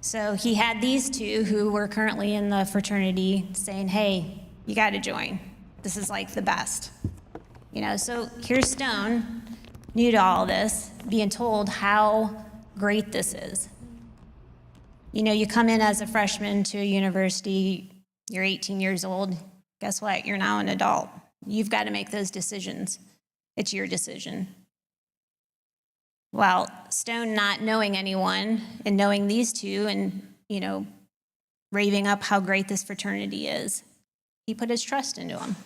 So he had these two who were currently in the fraternity saying, hey, you got to join. This is like the best. So here's Stone, new to all this, being told how great this is. You come in as a freshman to a university, you're 18 years old. Guess what? You're now an adult. You've got to make those decisions. It's your decision. Well, Stone, not knowing anyone and knowing these two and, raving up how great this fraternity is, he put his trust into them.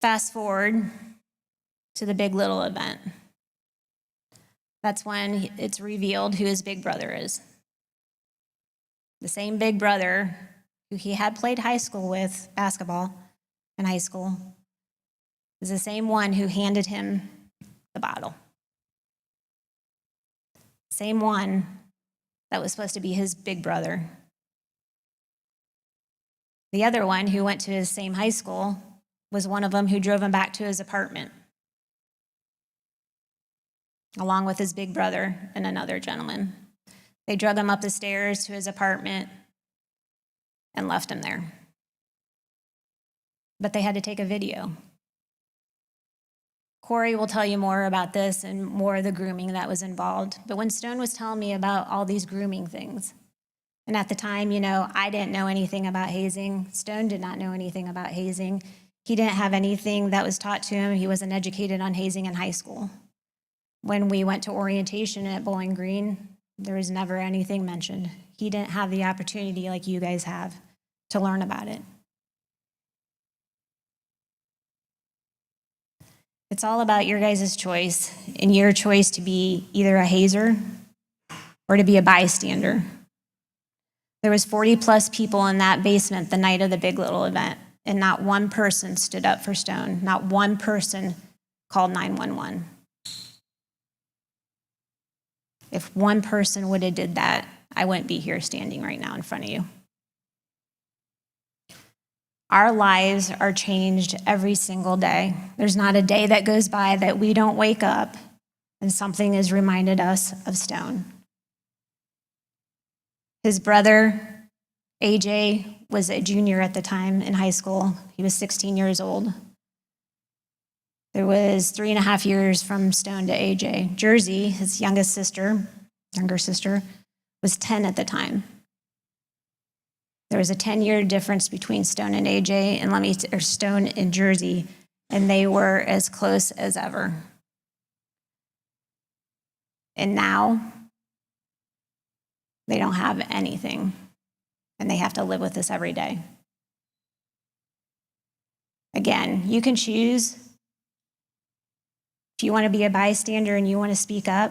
Fast forward to the Big Little event. That's when it's revealed who his big brother is. The same big brother who he had played high school with, basketball in high school, is the same one who handed him the bottle. Same one that was supposed to be his big brother. The other one who went to his same high school was one of them who drove him back to his apartment, along with his big brother and another gentleman. They drug him up the stairs to his apartment and left him there. But they had to take a video. Corey will tell you more about this and more of the grooming that was involved. But when Stone was telling me about all these grooming things, and at the time, I didn't know anything about hazing. Stone did not know anything about hazing. He didn't have anything that was taught to him. He wasn't educated on hazing in high school. When we went to orientation at Bowling Green, there was never anything mentioned. He didn't have the opportunity like you guys have to learn about it. It's all about your guys' choice, and your choice to be either a hazer or to be a bystander. There was 40 plus people in that basement the night of the Big Little event, and not one person stood up for Stone. Not one person called 911. If one person would have did that, I wouldn't be here standing right now in front of you. Our lives are changed every single day. There's not a day that goes by that we don't wake up and something is reminded us of Stone. His brother, AJ, was a junior at the time in high school. He was 16 years old. There was 3.5 years from Stone to AJ. Jersey, his younger sister, was 10 at the time. There was a 10-year difference between Stone and AJ, or Stone and Jersey, and they were as close as ever. And now, they don't have anything, and they have to live with this every day. Again, you can choose. If you want to be a bystander and you want to speak up,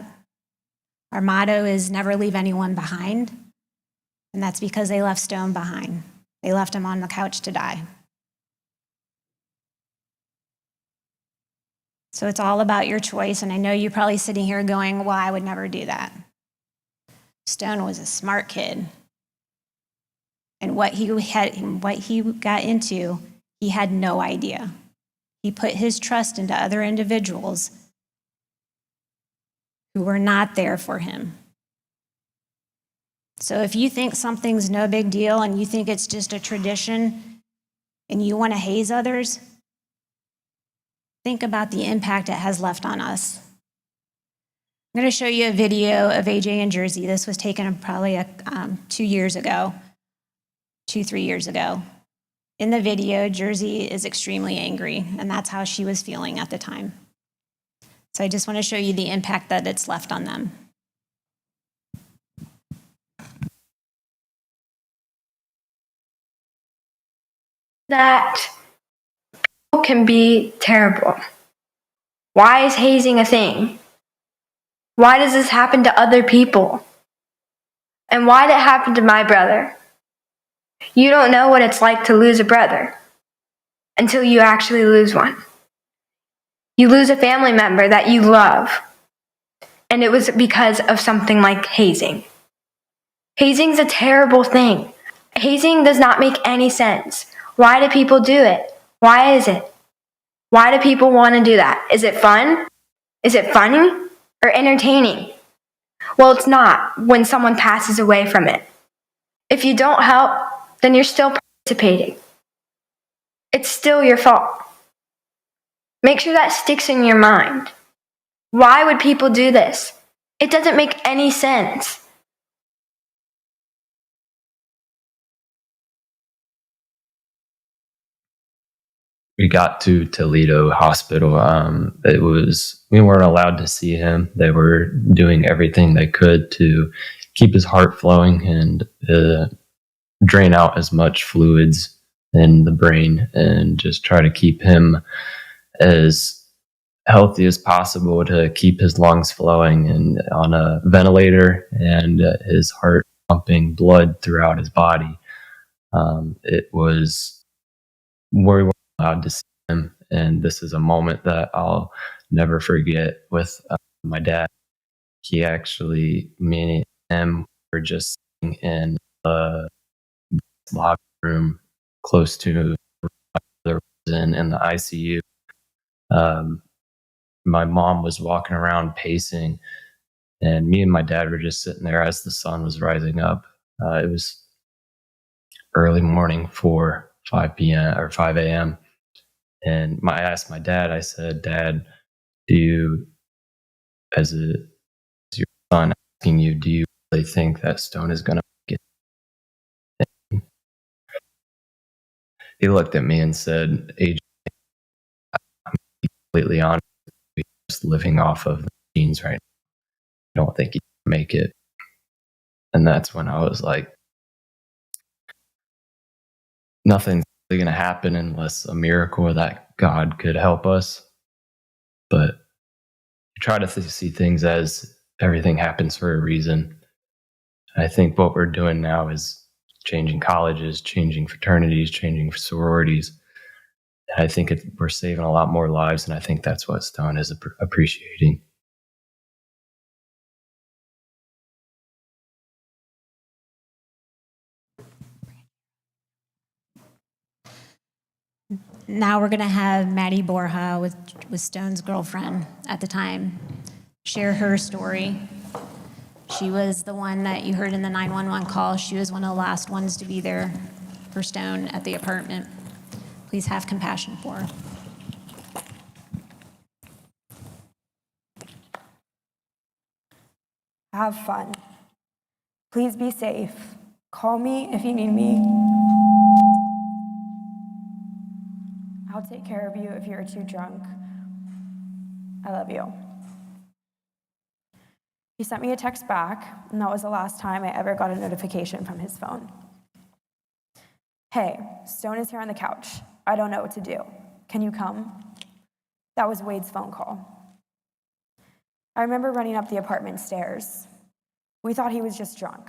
our motto is never leave anyone behind. And that's because they left Stone behind. They left him on the couch to die. So it's all about your choice. And I know you're probably sitting here going, well, I would never do that. Stone was a smart kid. And what he got into, he had no idea. He put his trust into other individuals who were not there for him. So if you think something's no big deal and you think it's just a tradition and you want to haze others, think about the impact it has left on us. I'm going to show you a video of AJ and Jersey. This was taken probably 2 years ago, 2-3 years ago. In the video, Jersey is extremely angry, and that's how she was feeling at the time. So I just want to show you the impact that it's left on them. That can be terrible. Why is hazing a thing? Why does this happen to other people? And why did it happen to my brother? You don't know what it's like to lose a brother until you actually lose one. You lose a family member that you love, and it was because of something like hazing. Hazing's a terrible thing. Hazing does not make any sense. Why do people do it? Why is it? Why do people want to do that? Is it fun? Is it funny? or entertaining? Well, it's not when someone passes away from it. If you don't help, then you're still participating. It's still your fault. Make sure that sticks in your mind. Why would people do this? It doesn't make any sense. We got to Toledo Hospital. We weren't allowed to see him. They were doing everything they could to keep his heart flowing and drain out as much fluids in the brain and just try to keep him as healthy as possible, to keep his lungs flowing and on a ventilator and his heart pumping blood throughout his body. It was where we weren't allowed to see him, and this is a moment that I'll never forget with my dad. He actually, me and him were just sitting in the lobby room close to the in the ICU. My mom was walking around pacing, and me and my dad were just sitting there as the sun was rising up. It was early morning, 5 p.m. or 5 a.m. And I asked my dad, I said, "Dad, do you, as your son asking you, do you really think that Stone is going to get it?" He looked at me and said, "AJ, I'm completely honest, we're just living off of the genes right now. I don't think he can make it." And that's when I was like, nothing's really going to happen unless a miracle that God could help us. But you try to see things as everything happens for a reason. I think what we're doing now is changing colleges, changing fraternities, changing sororities. And I think we're saving a lot more lives, and I think that's what Stone is appreciating. Now we're going to have Maddie Borja with Stone's girlfriend at the time share her story. She was the one that you heard in the 911 call. She was one of the last ones to be there for Stone at the apartment. Please have compassion for her. Have fun. Please be safe. Call me if you need me. I'll take care of you if you're too drunk. I love you. He sent me a text back, and that was the last time I ever got a notification from his phone. Hey, Stone is here on the couch. I don't know what to do. Can you come? That was Wade's phone call. I remember running up the apartment stairs. We thought he was just drunk.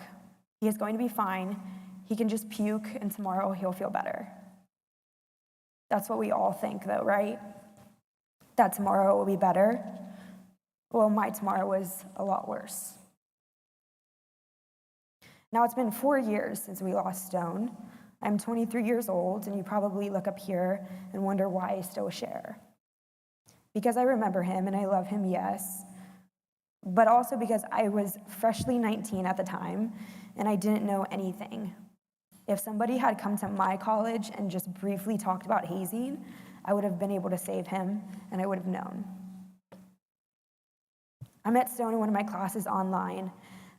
He is going to be fine. He can just puke, and tomorrow he'll feel better. That's what we all think, though, right? That tomorrow will be better. Well, my tomorrow was a lot worse. Now, it's been 4 years since we lost Stone. I'm 23 years old, and you probably look up here and wonder why I still share. Because I remember him, and I love him, yes, but also because I was freshly 19 at the time, and I didn't know anything. If somebody had come to my college and just briefly talked about hazing, I would have been able to save him, and I would have known. I met Stone in one of my classes online.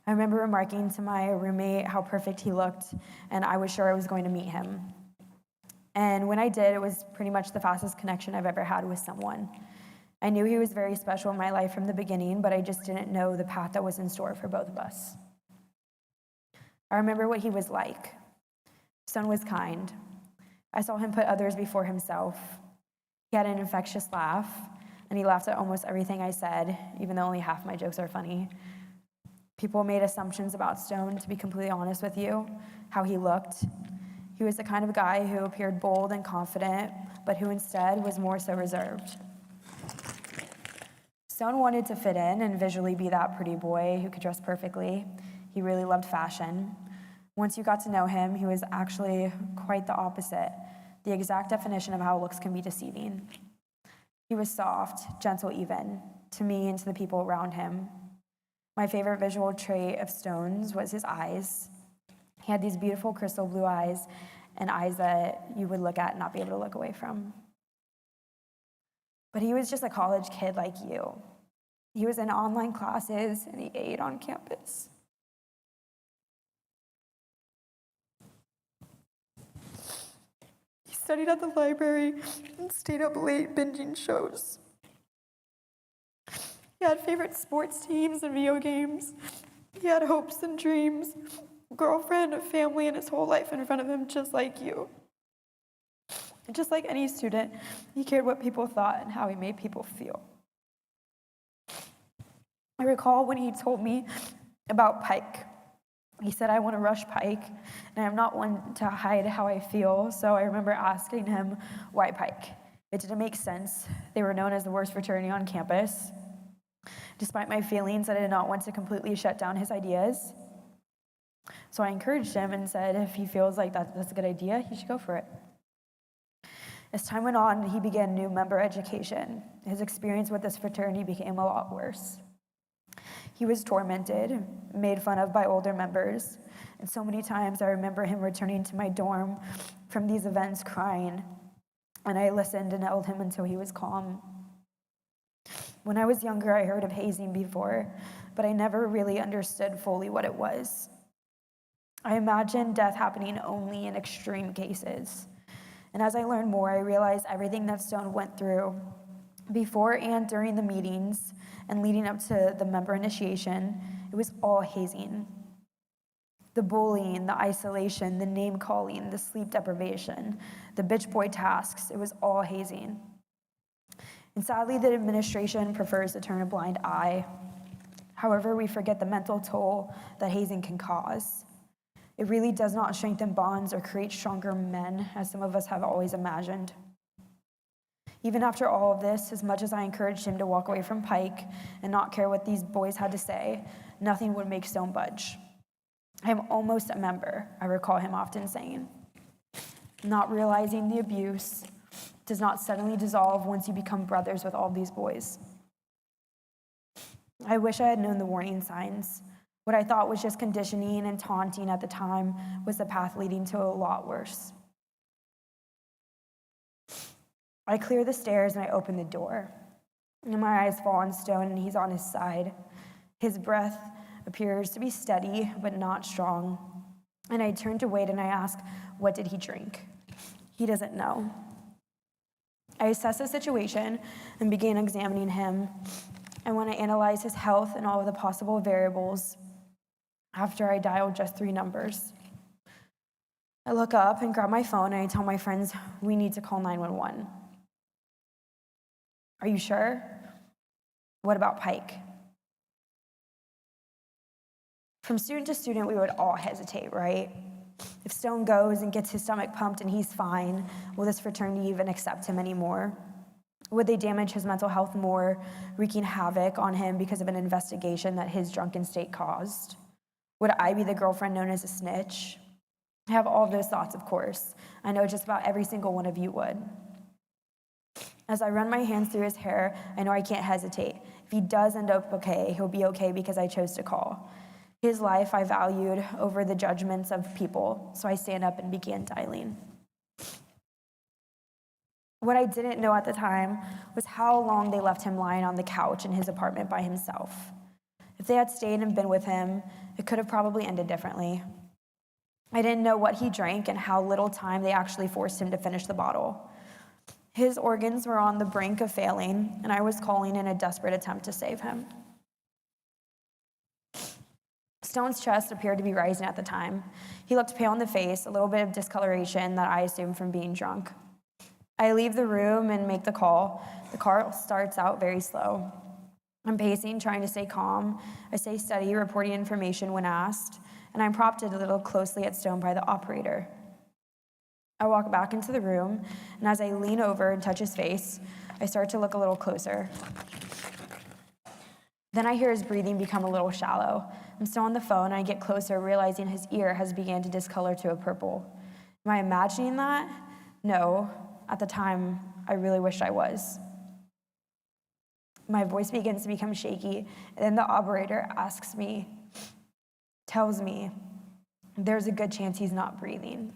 I remember remarking to my roommate how perfect he looked, and I was sure I was going to meet him. And when I did, it was pretty much the fastest connection I've ever had with someone. I knew he was very special in my life from the beginning, but I just didn't know the path that was in store for both of us. I remember what he was like. Stone was kind. I saw him put others before himself. He had an infectious laugh, and he laughed at almost everything I said, even though only half my jokes are funny. People made assumptions about Stone, to be completely honest with you, how he looked. He was the kind of guy who appeared bold and confident, but who instead was more so reserved. Stone wanted to fit in and visually be that pretty boy who could dress perfectly. He really loved fashion. Once you got to know him, he was actually quite the opposite, the exact definition of how looks can be deceiving. He was soft, gentle even. to me and to the people around him. My favorite visual trait of Stone's was his eyes. He had these beautiful crystal blue eyes and eyes that you would look at and not be able to look away from. But he was just a college kid like you. He was in online classes and he ate on campus. He studied at the library and stayed up late binging shows. He had favorite sports teams and video games. He had hopes and dreams, a girlfriend, a family, and his whole life in front of him, just like you. And just like any student, he cared what people thought and how he made people feel. I recall when he told me about Pike. He said, I want to rush Pike, and I'm not one to hide how I feel, so I remember asking him, why Pike? It didn't make sense. They were known as the worst fraternity on campus. Despite my feelings, I did not want to completely shut down his ideas. So I encouraged him and said, if he feels like that's a good idea, he should go for it. As time went on, he began new member education. His experience with this fraternity became a lot worse. He was tormented, made fun of by older members, and so many times I remember him returning to my dorm from these events crying, and I listened and held him until he was calm. When I was younger, I heard of hazing before, but I never really understood fully what it was. I imagined death happening only in extreme cases. And as I learned more, I realized everything that Stone went through before and during the meetings and leading up to the member initiation, it was all hazing. The bullying, the isolation, the name calling, the sleep deprivation, the bitch boy tasks, it was all hazing. And sadly, the administration prefers to turn a blind eye. However, we forget the mental toll that hazing can cause. It really does not strengthen bonds or create stronger men, as some of us have always imagined. Even after all of this, as much as I encouraged him to walk away from Pike and not care what these boys had to say, nothing would make Stone budge. I am almost a member, I recall him often saying. Not realizing the abuse does not suddenly dissolve once you become brothers with all these boys. I wish I had known the warning signs. What I thought was just conditioning and taunting at the time was the path leading to a lot worse. I clear the stairs and I open the door. And my eyes fall on Stone and he's on his side. His breath appears to be steady but not strong. And I turn to Wade and I ask, what did he drink? He doesn't know. I assess the situation and begin examining him. And when I analyze his health and all of the possible variables, after I dial just 3 numbers, I look up and grab my phone and I tell my friends, we need to call 911. Are you sure? What about Pike? From student to student, we would all hesitate, right? If Stone goes and gets his stomach pumped and he's fine, will this fraternity even accept him anymore? Would they damage his mental health more, wreaking havoc on him because of an investigation that his drunken state caused? Would I be the girlfriend known as a snitch? I have all of those thoughts, of course. I know just about every single one of you would. As I run my hands through his hair, I know I can't hesitate. If he does end up okay, he'll be okay because I chose to call. His life I valued over the judgments of people, so I stand up and began dialing. What I didn't know at the time was how long they left him lying on the couch in his apartment by himself. If they had stayed and been with him, it could have probably ended differently. I didn't know what he drank and how little time they actually forced him to finish the bottle. His organs were on the brink of failing, and I was calling in a desperate attempt to save him. Stone's chest appeared to be rising at the time. He looked pale in the face, a little bit of discoloration that I assumed from being drunk. I leave the room and make the call. The call starts out very slow. I'm pacing, trying to stay calm. I stay steady, reporting information when asked, and I'm prompted a little closely at Stone by the operator. I walk back into the room, and as I lean over and touch his face, I start to look a little closer. Then I hear his breathing become a little shallow. I'm still on the phone, and I get closer, realizing his ear has begun to discolor to a purple. Am I imagining that? No. At the time, I really wished I was. My voice begins to become shaky, and then the operator tells me, there's a good chance he's not breathing.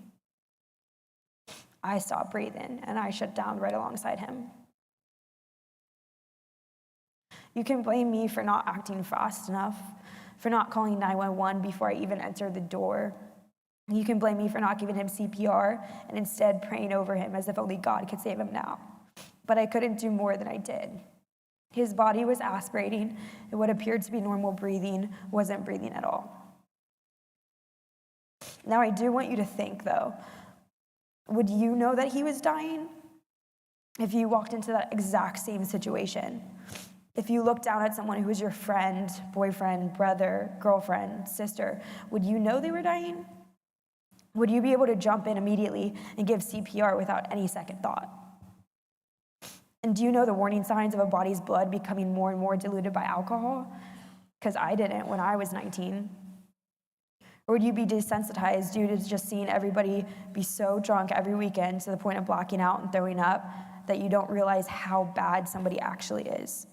I stop breathing, and I shut down right alongside him. You can blame me for not acting fast enough, for not calling 911 before I even entered the door. You can blame me for not giving him CPR and instead praying over him as if only God could save him now. But I couldn't do more than I did. His body was aspirating, and what appeared to be normal breathing wasn't breathing at all. Now, I do want you to think, though, would you know that he was dying if you walked into that exact same situation? If you looked down at someone who was your friend, boyfriend, brother, girlfriend, sister, would you know they were dying? Would you be able to jump in immediately and give CPR without any second thought? And do you know the warning signs of a body's blood becoming more and more diluted by alcohol? Because I didn't when I was 19. Or would you be desensitized due to just seeing everybody be so drunk every weekend to the point of blacking out and throwing up that you don't realize how bad somebody actually is?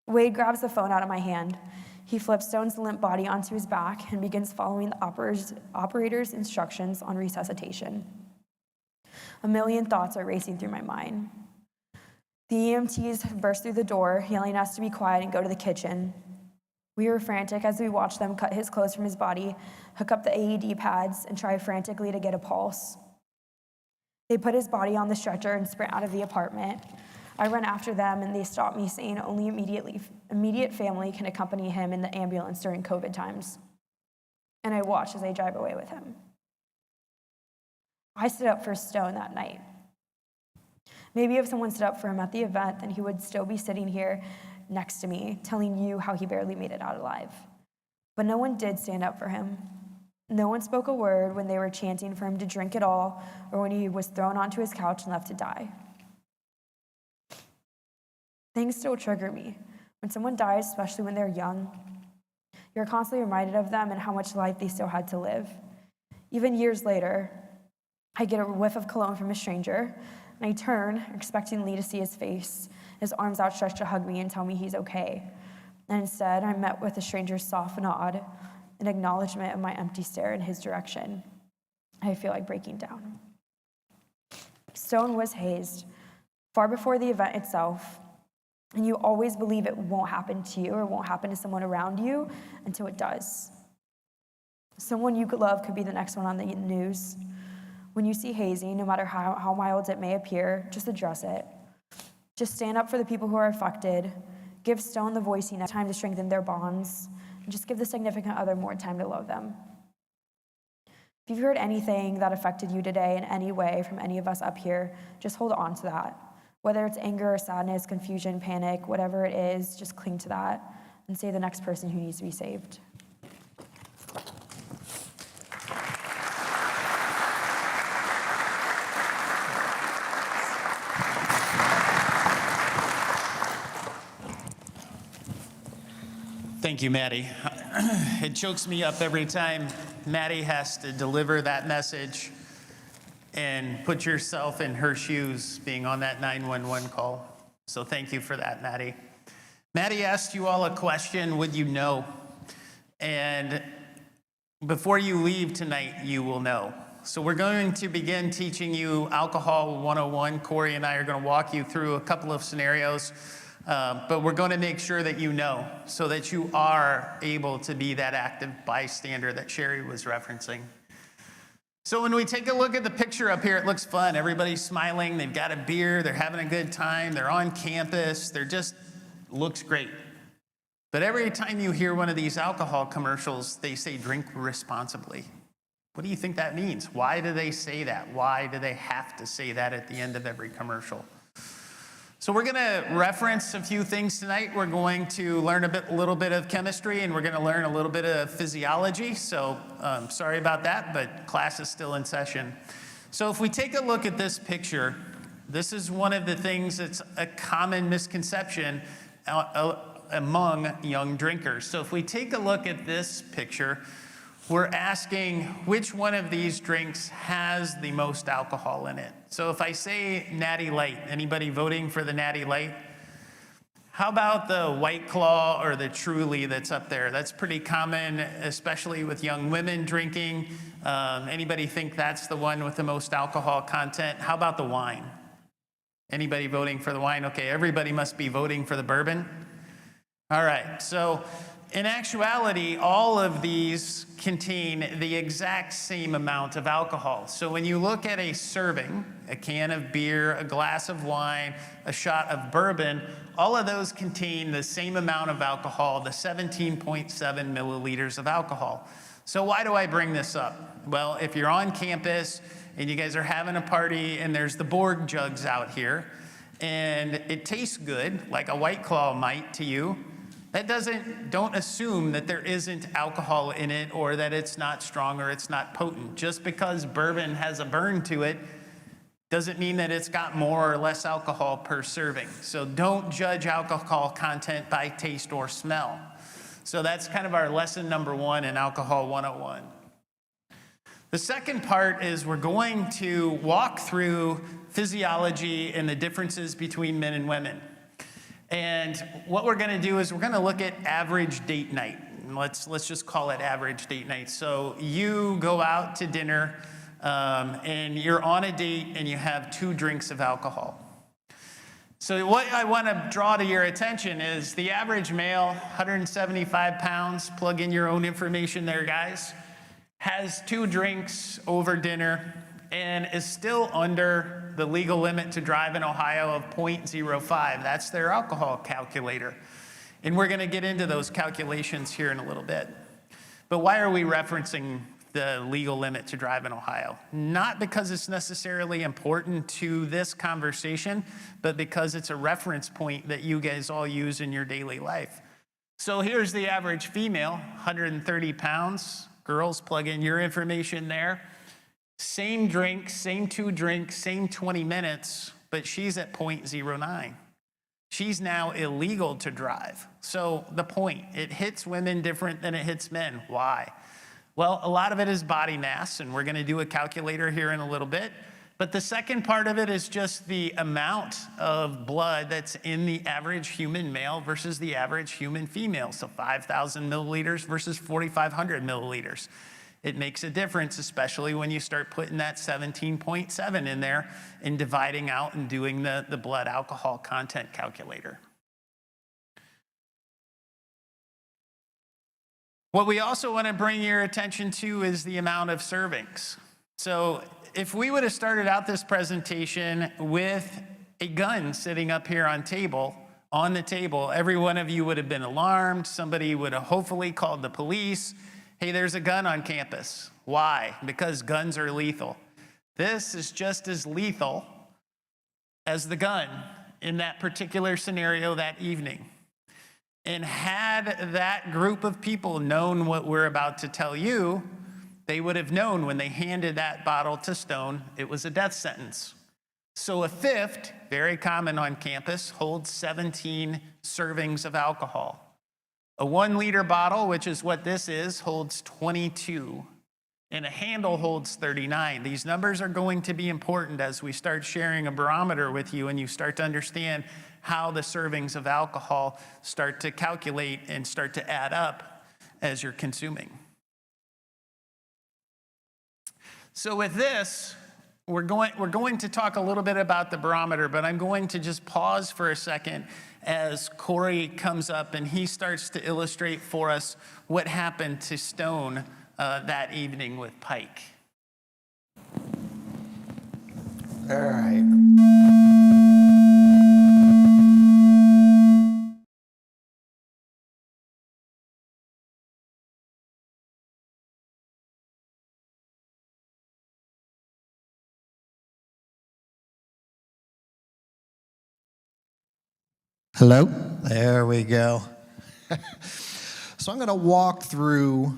Wade grabs the phone out of my hand. He flips Stone's limp body onto his back and begins following the operator's instructions on resuscitation. A million thoughts are racing through my mind. The EMTs burst through the door, yelling at us to be quiet and go to the kitchen. We were frantic as we watched them cut his clothes from his body, hook up the AED pads, and try frantically to get a pulse. They put his body on the stretcher and sprint out of the apartment. I run after them, and they stop me, saying only immediate family can accompany him in the ambulance during COVID times. And I watch as they drive away with him. I stood up for Stone that night. Maybe if someone stood up for him at the event, then he would still be sitting here next to me, telling you how he barely made it out alive. But no one did stand up for him. No one spoke a word when they were chanting for him to drink it all, or when he was thrown onto his couch and left to die. Things still trigger me. When someone dies, especially when they're young, you're constantly reminded of them and how much life they still had to live. Even years later, I get a whiff of cologne from a stranger, and I turn, expecting Lee to see his face, his arms outstretched to hug me and tell me he's okay. And instead, I'm met with a stranger's soft nod, an acknowledgement of my empty stare in his direction. I feel like breaking down. Stone was hazed far before the event itself, and you always believe it won't happen to you or won't happen to someone around you until it does. Someone you could love could be the next one on the news. When you see hazing, no matter how mild it may appear, just address it. Just stand up for the people who are affected. Give Stone the voice he needs, time to strengthen their bonds, and just give the significant other more time to love them. If you've heard anything that affected you today in any way from any of us up here, just hold on to that. Whether it's anger, sadness, confusion, panic, whatever it is, just cling to that and save the next person who needs to be saved. Thank you, Maddie. It chokes me up every time Maddie has to deliver that message and put yourself in her shoes being on that 911 call. So thank you for that, Maddie. Maddie asked you all a question, would you know? And before you leave tonight, you will know. So we're going to begin teaching you Alcohol 101. Corey and I are going to walk you through a couple of scenarios. But we're going to make sure that you know so that you are able to be that active bystander that Sherry was referencing. So when we take a look at the picture up here, it looks fun. Everybody's smiling. They've got a beer. They're having a good time. They're on campus. They're just looks great. But every time you hear one of these alcohol commercials, they say drink responsibly. What do you think that means? Why do they say that? Why do they have to say that at the end of every commercial? So we're going to reference a few things tonight. We're going to learn a little bit of chemistry, and we're going to learn a little bit of physiology. So sorry about that, but class is still in session. So if we take a look at this picture, this is one of the things that's a common misconception among young drinkers. So if we take a look at this picture, we're asking which one of these drinks has the most alcohol in it. So if I say Natty Light, anybody voting for the Natty Light? How about the White Claw or the Truly that's up there? That's pretty common, especially with young women drinking. Anybody think that's the one with the most alcohol content? How about the wine? Anybody voting for the wine? Okay, everybody must be voting for the bourbon. All right, so in actuality, all of these contain the exact same amount of alcohol. So when you look at a serving, a can of beer, a glass of wine, a shot of bourbon, all of those contain the same amount of alcohol, the 17.7 milliliters of alcohol. So why do I bring this up? Well, if you're on campus and you guys are having a party and there's the Borg jugs out here and it tastes good, like a White Claw might to you, don't assume that there isn't alcohol in it or that it's not strong or it's not potent. Just because bourbon has a burn to it doesn't mean that it's got more or less alcohol per serving. So don't judge alcohol content by taste or smell. So that's kind of our lesson number 1 in Alcohol 101. The second part is we're going to walk through physiology and the differences between men and women. And what we're going to do is we're going to look at average date night. Let's just call it average date night. So you go out to dinner and you're on a date and you have 2 drinks of alcohol. So what I want to draw to your attention is the average male, 175 pounds, plug in your own information there, guys, has 2 drinks over dinner and is still under the legal limit to drive in Ohio of 0.05. That's their alcohol calculator. And we're going to get into those calculations here in a little bit. But why are we referencing the legal limit to drive in Ohio? Not because it's necessarily important to this conversation, but because it's a reference point that you guys all use in your daily life. So here's the average female, 130 pounds. Girls, plug in your information there. Same drink, same 2 drinks, same 20 minutes, but she's at 0.09. She's now illegal to drive. So the point, it hits women different than it hits men. Why? Well, a lot of it is body mass, and we're going to do a calculator here in a little bit. But the second part of it is just the amount of blood that's in the average human male versus the average human female. So 5,000 milliliters versus 4,500 milliliters. It makes a difference, especially when you start putting that 17.7 in there and dividing out and doing the blood alcohol content calculator. What we also want to bring your attention to is the amount of servings. So if we would have started out this presentation with a gun sitting up here on the table, every one of you would have been alarmed. Somebody would have hopefully called the police. Hey, there's a gun on campus. Why? Because guns are lethal. This is just as lethal as the gun in that particular scenario that evening. And had that group of people known what we're about to tell you, they would have known when they handed that bottle to Stone, it was a death sentence. So a fifth, very common on campus, holds 17 servings of alcohol. A 1-liter bottle, which is what this is, holds 22, and a handle holds 39. These numbers are going to be important as we start sharing a barometer with you and you start to understand how the servings of alcohol start to calculate and start to add up as you're consuming. So with this, we're going to talk a little bit about the barometer, but I'm going to just pause for a second as Corey comes up and he starts to illustrate for us what happened to Stone that evening with Pike. All right. Hello? There we go. So I'm going to walk through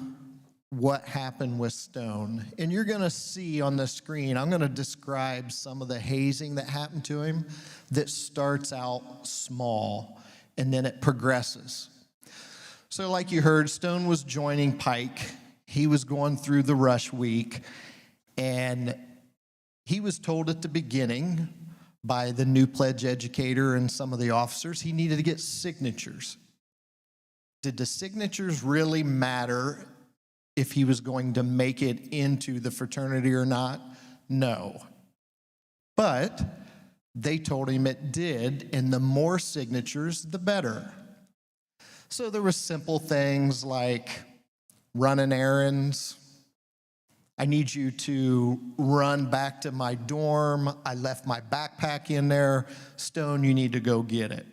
what happened with Stone. And you're going to see on the screen, I'm going to describe some of the hazing that happened to him that starts out small and then it progresses. So like you heard, Stone was joining Pike. He was going through the rush week, and he was told at the beginning by the new pledge educator and some of the officers he needed to get signatures. Did the signatures really matter if he was going to make it into the fraternity or not? No. But they told him it did, and the more signatures, the better. So there were simple things like running errands. I need you to run back to my dorm. I left my backpack in there. Stone, you need to go get it.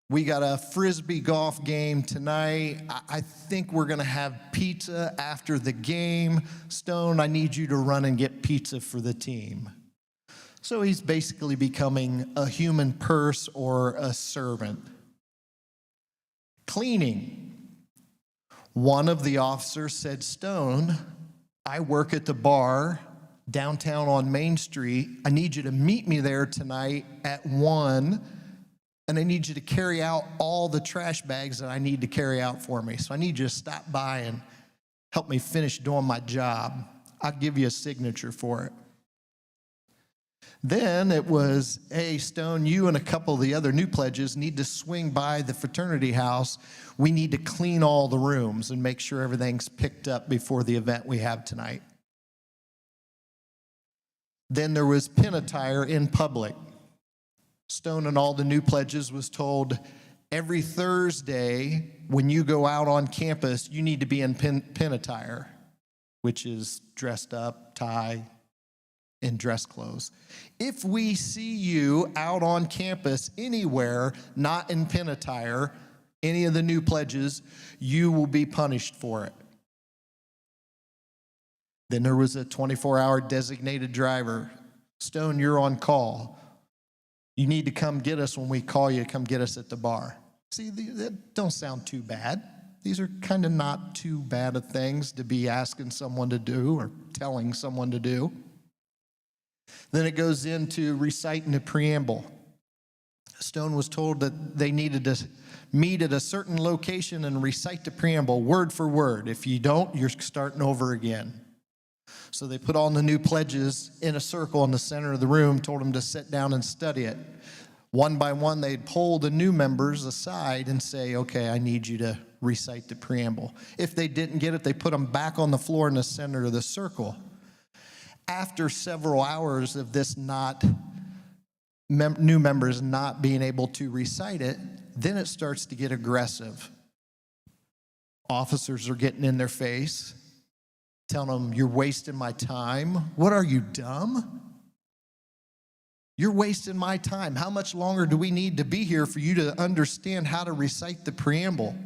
We got a Frisbee golf game tonight. I think we're going to have pizza after the game. Stone, I need you to run and get pizza for the team. So he's basically becoming a human purse or a servant. Cleaning. One of the officers said, Stone, I work at the bar downtown on Main Street. I need you to meet me there tonight at 1, and I need you to carry out all the trash bags that I need to carry out for me. So I need you to stop by and help me finish doing my job. I'll give you a signature for it. Then it was, hey, Stone, you and a couple of the other new pledges need to swing by the fraternity house. We need to clean all the rooms and make sure everything's picked up before the event we have tonight. Then there was pin attire in public. Stone and all the new pledges was told, every Thursday when you go out on campus, you need to be in pin attire, which is dressed up, tie, and dress clothes. If we see you out on campus anywhere not in pin attire, any of the new pledges, you will be punished for it. Then there was a 24-hour designated driver. Stone, you're on call. You need to come get us when we call you, come get us at the bar. See, that don't sound too bad. These are kind of not too bad of things to be asking someone to do or telling someone to do. Then it goes into reciting the preamble. Stone was told that they needed to meet at a certain location and recite the preamble word for word. If you don't, you're starting over again. So they put all the new pledges in a circle in the center of the room, told them to sit down and study it. One by one, they'd pull the new members aside and say, okay, I need you to recite the preamble. If they didn't get it, they put them back on the floor in the center of the circle. After several hours of this new members not being able to recite it, then it starts to get aggressive. Officers are getting in their face, telling them, you're wasting my time. What are you, dumb? You're wasting my time. How much longer do we need to be here for you to understand how to recite the preamble?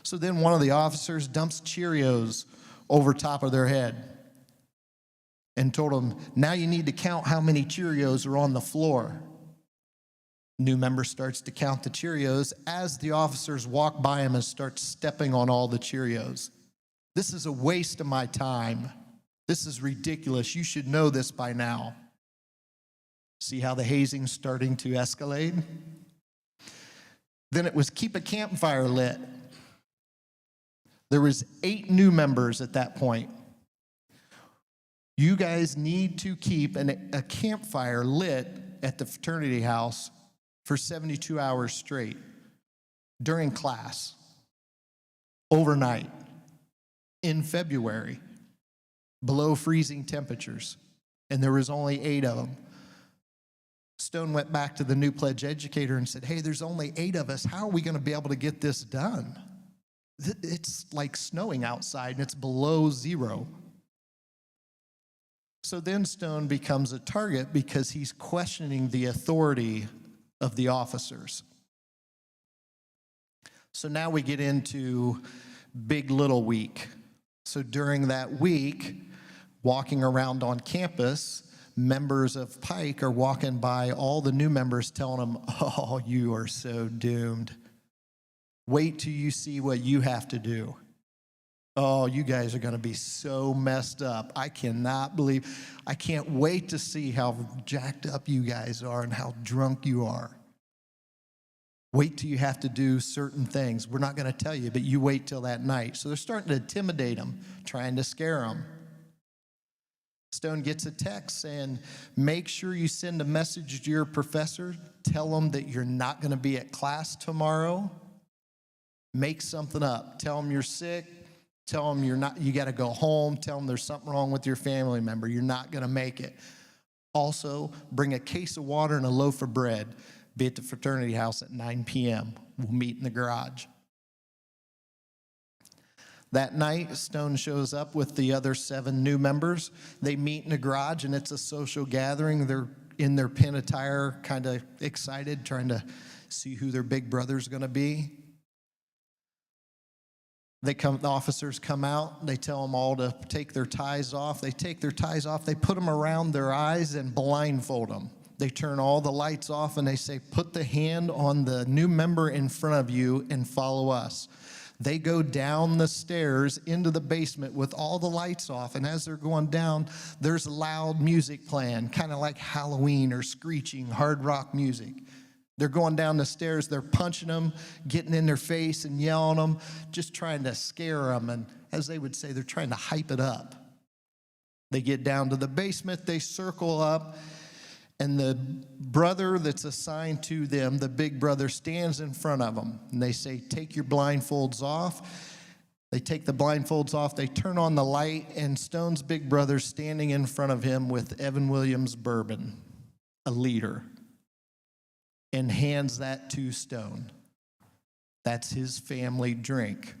So then one of the officers dumps Cheerios over top of their head and told them, now you need to count how many Cheerios are on the floor. New member starts to count the Cheerios as the officers walk by him and start stepping on all the Cheerios. This is a waste of my time. This is ridiculous. You should know this by now. See how the hazing's starting to escalate? Then it was keep a campfire lit. There was 8 new members at that point. You guys need to keep a campfire lit at the fraternity house for 72 hours straight during class, overnight, in February, below freezing temperatures, and there was only 8 of them. Stone went back to the new pledge educator and said, hey, there's only 8 of us. How are we going to be able to get this done? It's like snowing outside and it's below 0. So then Stone becomes a target because he's questioning the authority of the officers. So now we get into Big Little Week. So during that week, walking around on campus, members of Pike are walking by all the new members telling them, oh, you are so doomed. Wait till you see what you have to do. Oh, you guys are going to be so messed up. I can't wait to see how jacked up you guys are and how drunk you are. Wait till you have to do certain things. We're not going to tell you, but you wait till that night. So they're starting to intimidate him, trying to scare him. Stone gets a text saying, make sure you send a message to your professor. Tell them that you're not going to be at class tomorrow. Make something up. Tell them you're sick. Tell them you got to go home. Tell them there's something wrong with your family member. You're not going to make it. Also, bring a case of water and a loaf of bread. Be at the fraternity house at 9 p.m. We'll meet in the garage. That night, Stone shows up with the other 7 new members. They meet in the garage, and it's a social gathering. They're in their pin attire, kind of excited, trying to see who their big brother's going to be. The officers come out. They tell them all to take their ties off. They take their ties off. They put them around their eyes and blindfold them. They turn all the lights off, and they say, put the hand on the new member in front of you and follow us. They go down the stairs into the basement with all the lights off, and as they're going down, there's loud music playing, kind of like Halloween or screeching hard rock music. They're going down the stairs, they're punching them, getting in their face and yelling them, just trying to scare them, and as they would say, they're trying to hype it up. They get down to the basement, they circle up, and the brother that's assigned to them, the big brother, stands in front of them. And they say, take your blindfolds off. They take the blindfolds off. They turn on the light, and Stone's big brother's standing in front of him with Evan Williams bourbon, a liter, and hands that to Stone. That's his family drink.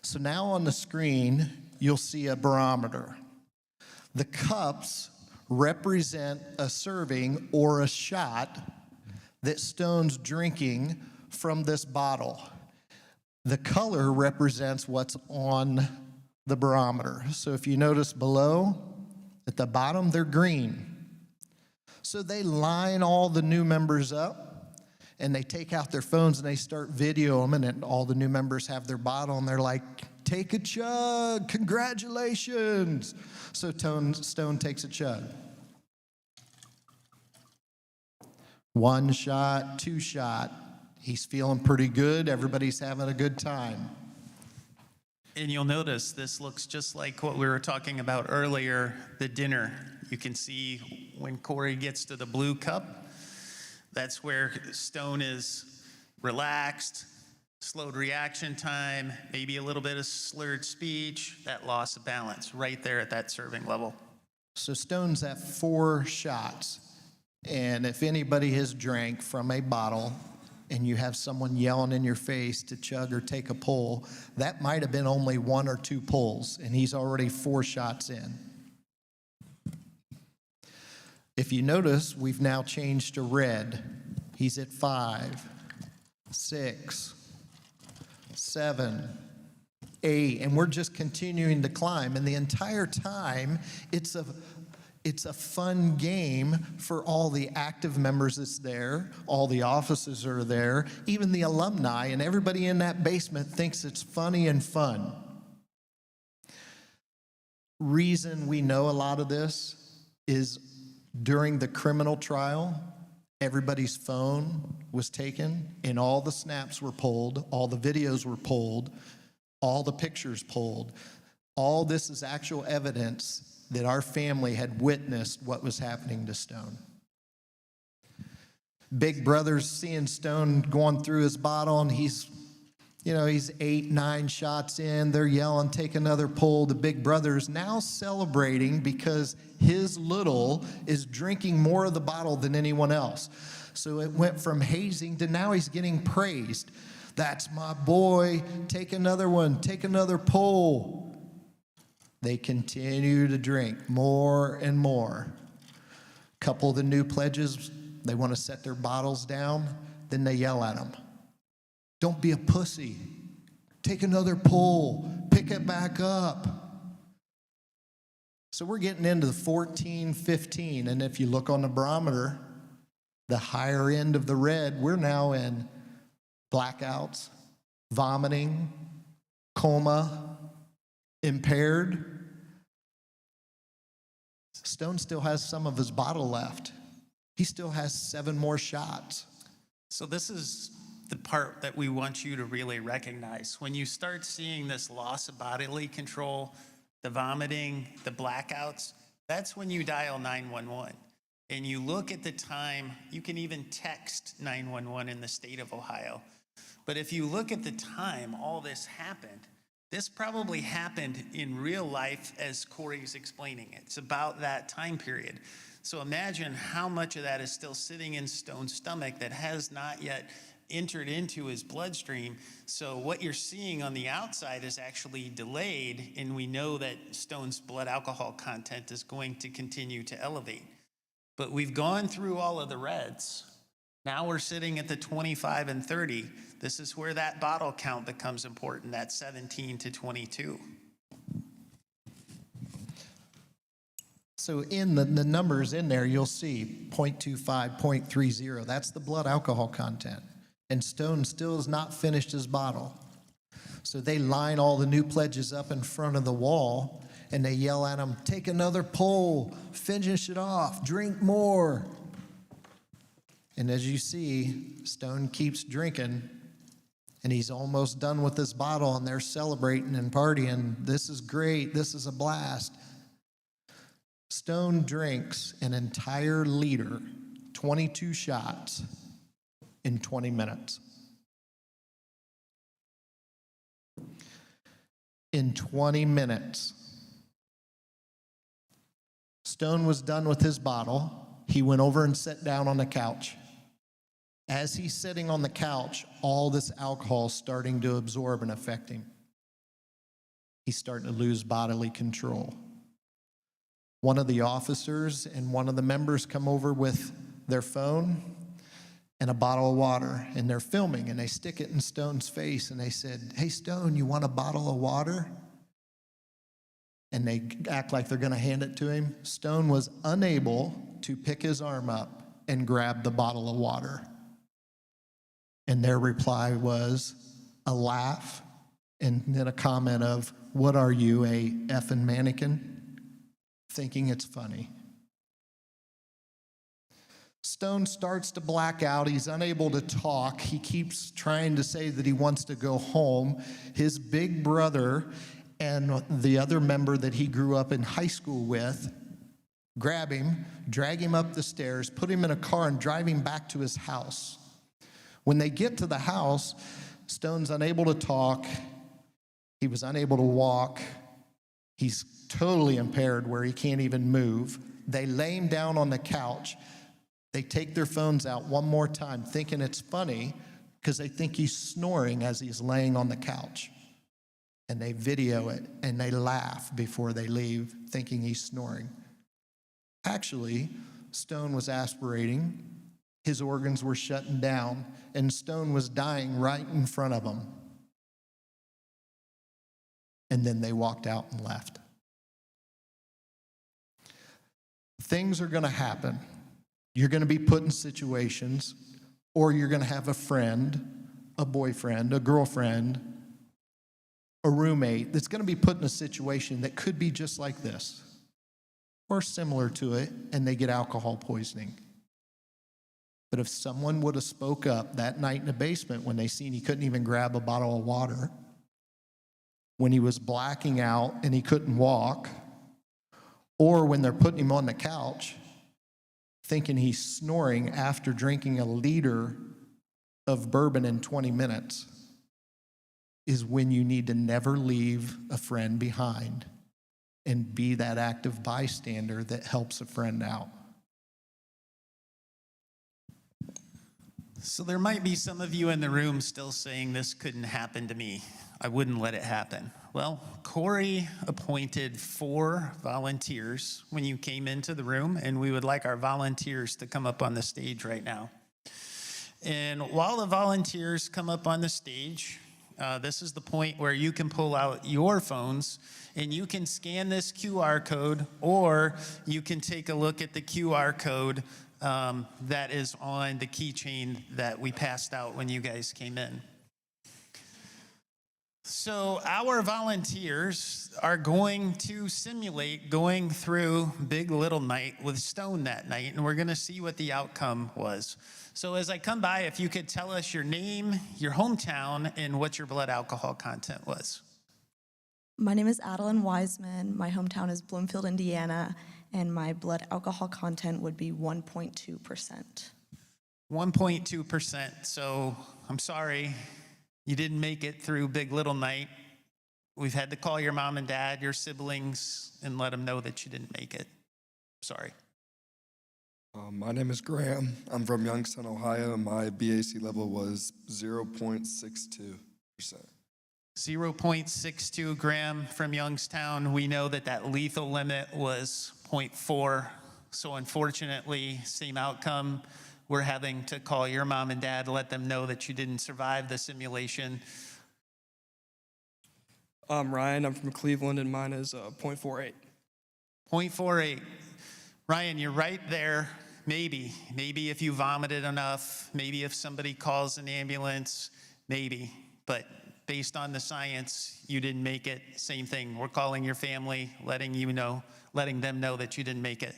So now on the screen, you'll see a barometer. The cups represent a serving or a shot that Stone's drinking from this bottle. The color represents what's on the barometer. So if you notice below, at the bottom, they're green. So they line all the new members up, and they take out their phones and they start videoing them, and all the new members have their bottle, and they're like, take a chug, congratulations. So Stone takes a chug. 1 shot, 2 shot. He's feeling pretty good. Everybody's having a good time. And you'll notice this looks just like what we were talking about earlier, the dinner. You can see when Corey gets to the blue cup, that's where Stone is relaxed, slowed reaction time, maybe a little bit of slurred speech, that loss of balance right there at that serving level. So Stone's at 4 shots. And if anybody has drank from a bottle and you have someone yelling in your face to chug or take a pull, that might have been only 1 or 2 pulls, and he's already 4 shots in. If you notice, we've now changed to red. He's at 5, 6, 7, 8, and we're just continuing to climb. And the entire time, it's a fun game for all the active members that's there. All the officers are there, even the alumni, and everybody in that basement thinks it's funny and fun. Reason we know a lot of this is during the criminal trial, everybody's phone was taken and all the snaps were pulled, all the videos were pulled, all the pictures pulled. All this is actual evidence that our family had witnessed what was happening to Stone. Big brother's seeing Stone going through his bottle, and he's 8, 9 shots in. They're yelling, take another pull. The big brother's now celebrating because his little is drinking more of the bottle than anyone else. So it went from hazing to now he's getting praised. That's my boy. Take another one. Take another pull. They continue to drink more and more. A couple of the new pledges, they want to set their bottles down. Then they yell at them. Don't be a pussy. Take another pull. Pick it back up. So we're getting into the 14, 15. And if you look on the barometer, the higher end of the red, we're now in blackouts, vomiting, coma, impaired. Stone still has some of his bottle left. He still has 7 more shots. So this is the part that we want you to really recognize. When you start seeing this loss of bodily control, the vomiting, the blackouts, that's when you dial 911. And you look at the time, you can even text 911 in the state of Ohio. But if you look at the time all this happened, this probably happened in real life as Corey's explaining it. It's about that time period. So imagine how much of that is still sitting in Stone's stomach that has not yet entered into his bloodstream. So what you're seeing on the outside is actually delayed, and we know that Stone's blood alcohol content is going to continue to elevate. But we've gone through all of the reds. Now we're sitting at the 25 and 30. This is where that bottle count becomes important, that 17 to 22. So in the numbers in there, you'll see 0.25, 0.30. That's the blood alcohol content. And Stone still has not finished his bottle. So they line all the new pledges up in front of the wall, and they yell at him, take another pull, finish it off, drink more. And as you see, Stone keeps drinking, and he's almost done with this bottle, and they're celebrating and partying. This is great. This is a blast. Stone drinks an entire liter, 22 shots, in 20 minutes. In 20 minutes. Stone was done with his bottle. He went over and sat down on the couch. As he's sitting on the couch, all this alcohol is starting to absorb and affect him. He's starting to lose bodily control. One of the officers and one of the members come over with their phone and a bottle of water, and they're filming, and they stick it in Stone's face, and they said, hey, Stone, you want a bottle of water? And they act like they're going to hand it to him. Stone was unable to pick his arm up and grab the bottle of water. And their reply was a laugh and then a comment of, what are you, a effing mannequin? Thinking it's funny. Stone starts to black out. He's unable to talk. He keeps trying to say that he wants to go home. His big brother and the other member that he grew up in high school with grab him, drag him up the stairs, put him in a car, and drive him back to his house. When they get to the house, Stone's unable to talk. He was unable to walk. He's totally impaired where he can't even move. They lay him down on the couch. They take their phones out one more time, thinking it's funny because they think he's snoring as he's laying on the couch. And they video it, and they laugh before they leave, thinking he's snoring. Actually, Stone was aspirating, his organs were shutting down, and Stone was dying right in front of them. And then they walked out and left. Things are going to happen. You're going to be put in situations, or you're going to have a friend, a boyfriend, a girlfriend, a roommate that's going to be put in a situation that could be just like this or similar to it, and they get alcohol poisoning. But if someone would have spoke up that night in the basement when they seen he couldn't even grab a bottle of water, when he was blacking out and he couldn't walk, or when they're putting him on the couch thinking he's snoring after drinking a liter of bourbon in 20 minutes, is when you need to never leave a friend behind and be that active bystander that helps a friend out. So there might be some of you in the room still saying this couldn't happen to me. I wouldn't let it happen. Well, Corey appointed 4 volunteers when you came into the room, and we would like our volunteers to come up on the stage right now. And while the volunteers come up on the stage, this is the point where you can pull out your phones and you can scan this QR code, or you can take a look at the QR code that is on the keychain that we passed out when you guys came in. So our volunteers are going to simulate going through Big Little Night with Stone that night, and we're going to see what the outcome was. So as I come by, if you could tell us your name, your hometown, and what your blood alcohol content was. My name is Adeline Wiseman. My hometown is Bloomfield, Indiana, and my blood alcohol content would be 1.2%. 1.2%. So I'm sorry you didn't make it through Big Little Night. We've had to call your mom and dad, your siblings, and let them know that you didn't make it. Sorry. My name is Graham. I'm from Youngstown, Ohio, and my BAC level was 0.62%. 0.62 gram from Youngstown. We know that that lethal limit was 0.4. So unfortunately, same outcome. We're having to call your mom and dad, let them know that you didn't survive the simulation. I'm Ryan. I'm from Cleveland, and mine is 0.48. 0.48. Ryan, you're right there. Maybe if you vomited enough, maybe if somebody calls an ambulance, maybe. But based on the science, you didn't make it. Same thing. We're calling your family, letting them know that you didn't make it.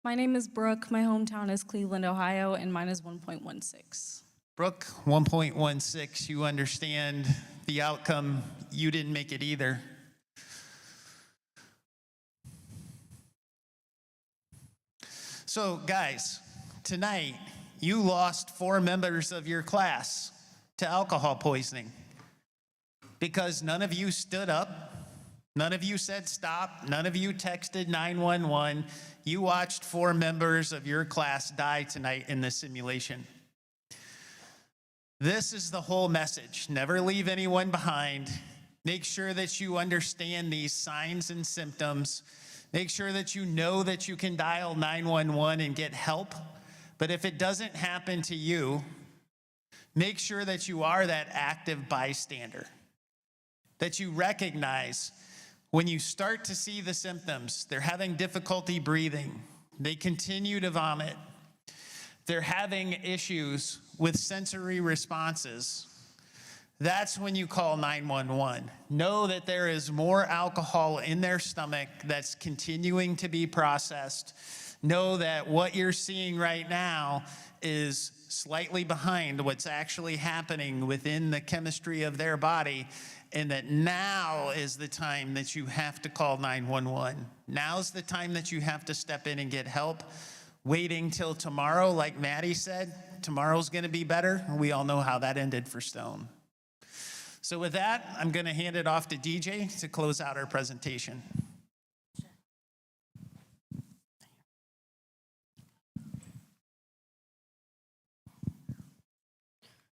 My name is Brooke. My hometown is Cleveland, Ohio, and mine is 1.16. Brooke, 1.16. You understand the outcome. You didn't make it either. So, guys, tonight you lost 4 members of your class to alcohol poisoning because none of you stood up. None of you said stop. None of you texted 911. You watched 4 members of your class die tonight in this simulation. This is the whole message. Never leave anyone behind. Make sure that you understand these signs and symptoms. Make sure that you know that you can dial 911 and get help. But if it doesn't happen to you, make sure that you are that active bystander. That you recognize when you start to see the symptoms, they're having difficulty breathing, they continue to vomit, they're having issues with sensory responses, that's when you call 911. Know that there is more alcohol in their stomach that's continuing to be processed. Know that what you're seeing right now is slightly behind what's actually happening within the chemistry of their body, and that now is the time that you have to call 911. Now's the time that you have to step in and get help. Waiting till tomorrow, like Maddie said, tomorrow's gonna be better. We all know how that ended for Stone. So with that, I'm gonna hand it off to DJ to close out our presentation.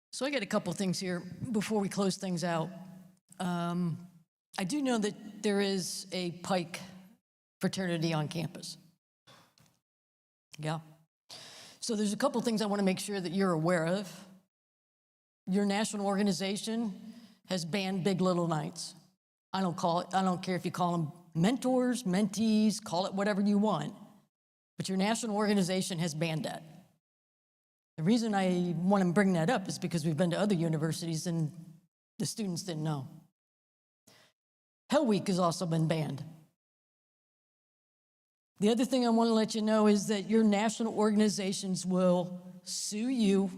So I got a couple things here before we close things out. I do know that there is a Pike fraternity on campus. Yeah. So there's a couple things I want to make sure that you're aware of. Your national organization has banned Big Little Nights. I don't care if you call them mentors, mentees, call it whatever you want, but your national organization has banned that. The reason I want to bring that up is because we've been to other universities and the students didn't know. Hell Week has also been banned. The other thing I want to let you know is that your national organizations will sue you.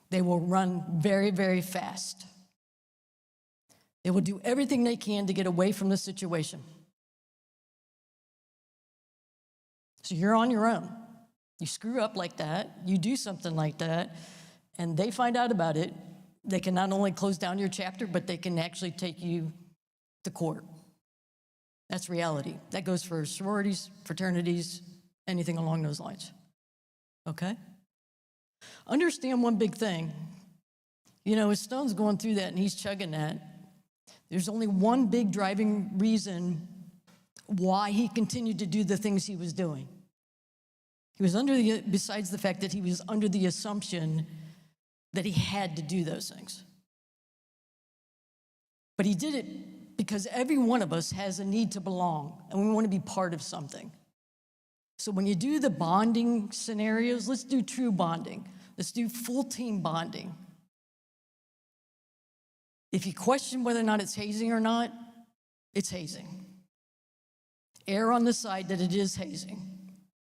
They will run very, very fast. They will do everything they can to get away from the situation. So you're on your own. You screw up like that, you do something like that, and they find out about it, they can not only close down your chapter, but they can actually take you to court. That's reality. That goes for sororities, fraternities, anything along those lines. Okay? Understand one big thing. You know, as Stone's going through that and he's chugging that, there's only one big driving reason why he continued to do the things he was doing. He was besides the fact that he was under the assumption that he had to do those things. But he did it because every one of us has a need to belong, and we want to be part of something. So when you do the bonding scenarios, let's do true bonding. Let's do full team bonding. If you question whether or not it's hazing or not, it's hazing. Err on the side that it is hazing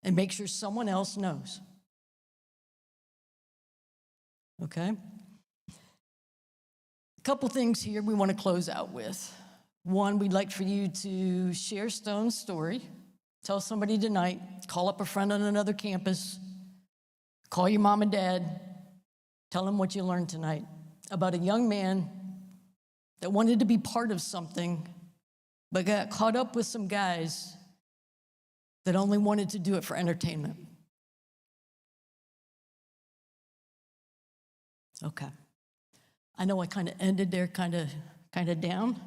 and make sure someone else knows. Okay? A couple things here we want to close out with. One, we'd like for you to share Stone's story. Tell somebody tonight, call up a friend on another campus, call your mom and dad, tell them what you learned tonight about a young man that wanted to be part of something, but got caught up with some guys that only wanted to do it for entertainment. Okay. I know I kind of ended there kind of down.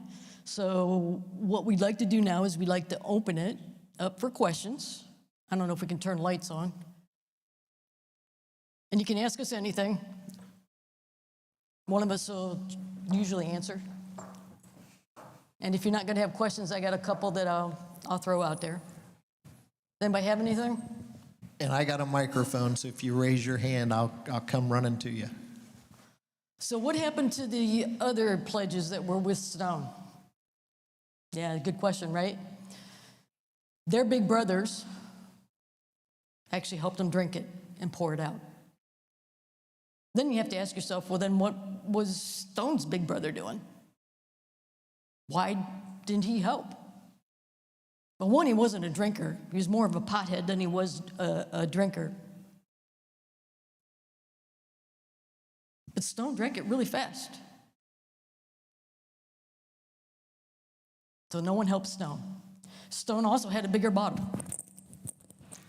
So what we'd like to do now is we'd like to open it up for questions. I don't know if we can turn lights on. And you can ask us anything. One of us will usually answer. And if you're not going to have questions, I got a couple that I'll throw out there. Anybody have anything? And I got a microphone, so if you raise your hand, I'll come running to you. So what happened to the other pledges that were with Stone? Yeah, good question, right? Their big brothers actually helped them drink it and pour it out. Then you have to ask yourself, well, then what was Stone's big brother doing? Why didn't he help? Well, one, he wasn't a drinker. He was more of a pothead than he was a drinker. But Stone drank it really fast. So no one helped Stone. Stone also had a bigger bottle.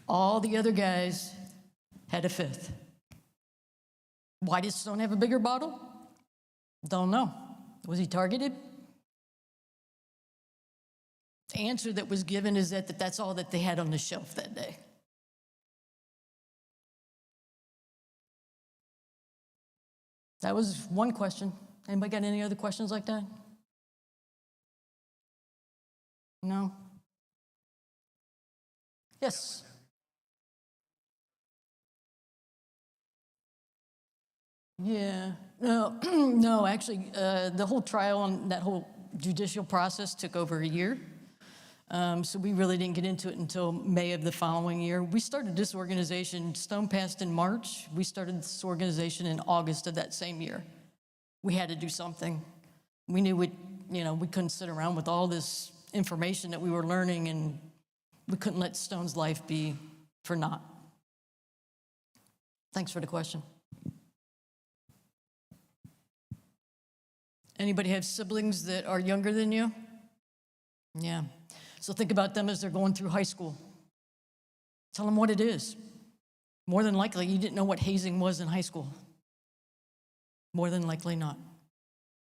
All the other guys had a fifth. Why did Stone have a bigger bottle? Don't know. Was he targeted? The answer that was given is that that's all that they had on the shelf that day. That was one question. Anybody got any other questions like that? No? Yes? Yeah. No, no, actually, the whole trial and that whole judicial process took over a year. So we really didn't get into it until May of the following year. We started this organization, Stone passed in March. We started this organization in August of that same year. We had to do something. We knew we couldn't sit around with all this information that we were learning, and we couldn't let Stone's life be for naught. Thanks for the question. Anybody have siblings that are younger than you? Yeah. So think about them as they're going through high school. Tell them what it is. More than likely, you didn't know what hazing was in high school. More than likely not.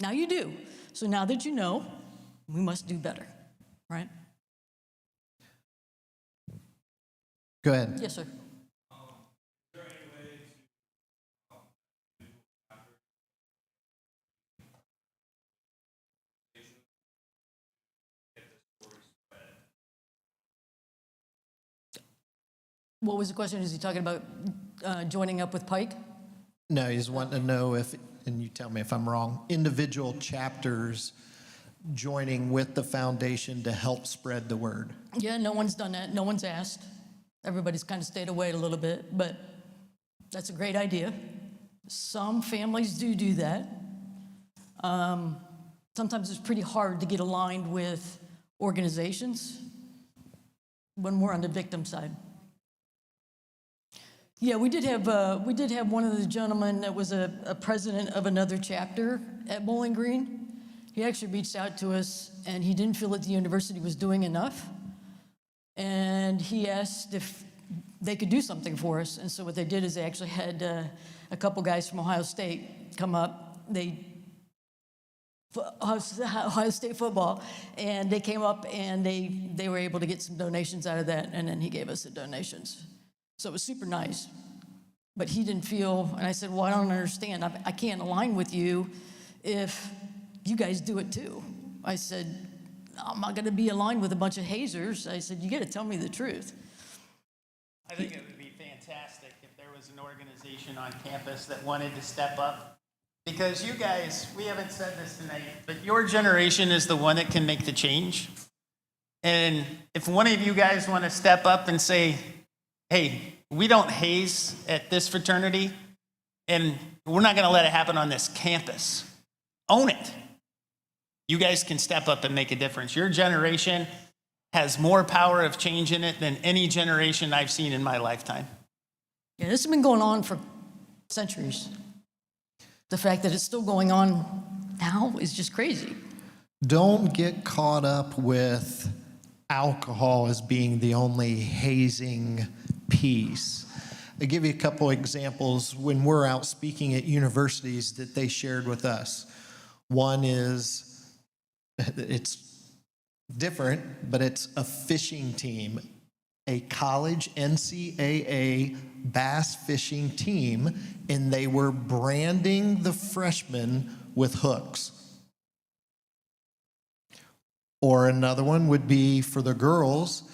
Now you do. So now that you know, we must do better, right? Go ahead. Yes, sir. What was the question? Is he talking about joining up with Pike? No, he's wanting to know if, and you tell me if I'm wrong, individual chapters joining with the foundation to help spread the word. Yeah, no one's done that. No one's asked. Everybody's kind of stayed away a little bit, but that's a great idea. Some families do that. Sometimes it's pretty hard to get aligned with organizations when we're on the victim side. Yeah, we did have one of the gentlemen that was a president of another chapter at Bowling Green. He actually reached out to us, and he didn't feel that the university was doing enough. And he asked if they could do something for us. And so what they did is they actually had a couple guys from Ohio State come up. Ohio State football, and they came up and they were able to get some donations out of that, and then he gave us the donations. So it was super nice. But he didn't feel, and I said, well, I don't understand. I can't align with you if you guys do it too. I said, I'm not going to be aligned with a bunch of hazers. I said, you got to tell me the truth. I think it would be fantastic if there was an organization on campus that wanted to step up Because you guys, we haven't said this tonight, but your generation is the one that can make the change. And if one of you guys want to step up and say, hey, we don't haze at this fraternity, and we're not going to let it happen on this campus, own it. You guys can step up and make a difference. Your generation has more power of change in it than any generation I've seen in my lifetime. Yeah, this has been going on for centuries. The fact that it's still going on now is just crazy. Don't get caught up with alcohol as being the only hazing piece. I'll give you a couple examples when we're out speaking at universities that they shared with us. One is, it's different, but it's a fishing team, a college NCAA bass fishing team, and they were branding the freshmen with hooks. Or another one would be for the girls,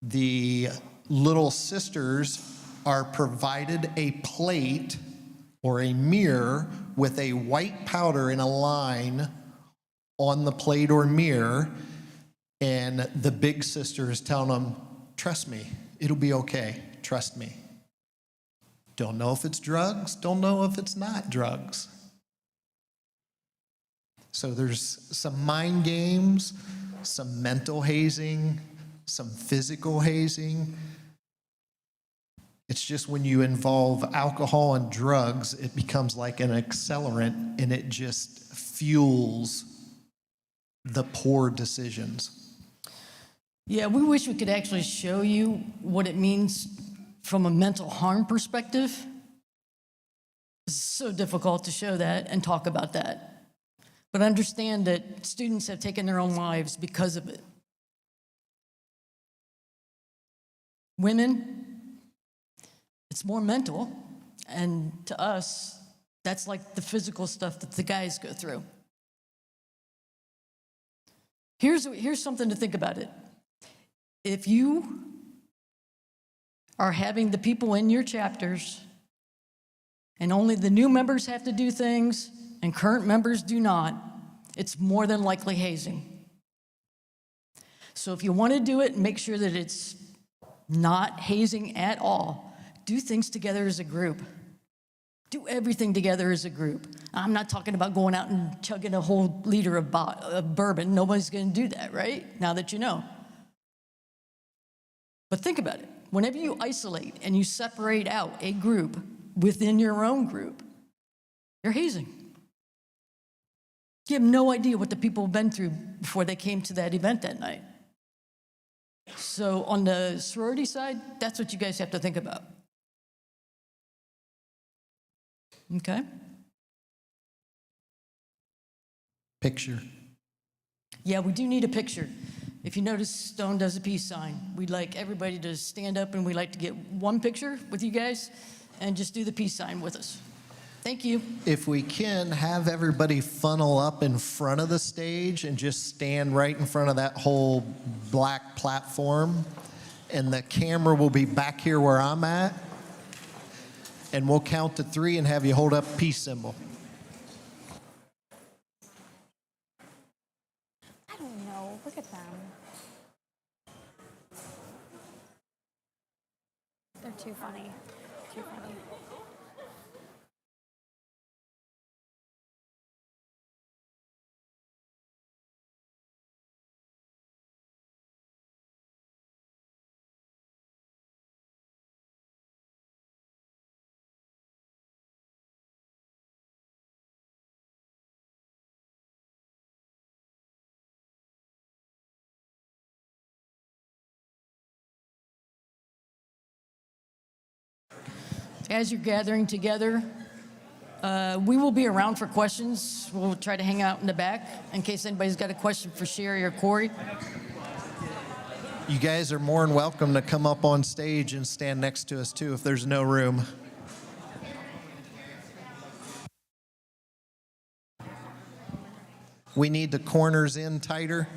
the little sisters are provided a plate or a mirror with a white powder in a line on the plate or mirror, and the big sister is telling them, trust me, it'll be okay, trust me. Don't know if it's drugs, don't know if it's not drugs. So there's some mind games, some mental hazing, some physical hazing. It's just when you involve alcohol and drugs, it becomes like an accelerant and it just fuels the poor decisions. Yeah, we wish we could actually show you what it means from a mental harm perspective. It's so difficult to show that and talk about that. But understand that students have taken their own lives because of it. Women, it's more mental, and to us, that's like the physical stuff that the guys go through. Here's something to think about it. If you are having the people in your chapters, and only the new members have to do things, and current members do not, it's more than likely hazing. So if you want to do it, make sure that it's not hazing at all. Do things together as a group. Do everything together as a group. I'm not talking about going out and chugging a whole liter of bourbon. Nobody's going to do that, right? Now that you know. But think about it. Whenever you isolate and you separate out a group within your own group, you're hazing. You have no idea what the people have been through before they came to that event that night. So on the sorority side, that's what you guys have to think about. Okay? Picture. Yeah, we do need a picture. If you notice, Stone does a peace sign. We'd like everybody to stand up, and we'd like to get one picture with you guys and just do the peace sign with us. Thank you. If we can, have everybody funnel up in front of the stage and just stand right in front of that whole black platform. And the camera will be back here where I'm at. And we'll count to 3 and have you hold up a peace symbol. I don't know. Look at them. They're too funny. Too funny. As you're gathering together, we will be around for questions. We'll try to hang out in the back in case anybody's got a question for Sherry or Corey. You guys are more than welcome to come up on stage and stand next to us too if there's no room. We need the corners in tighter.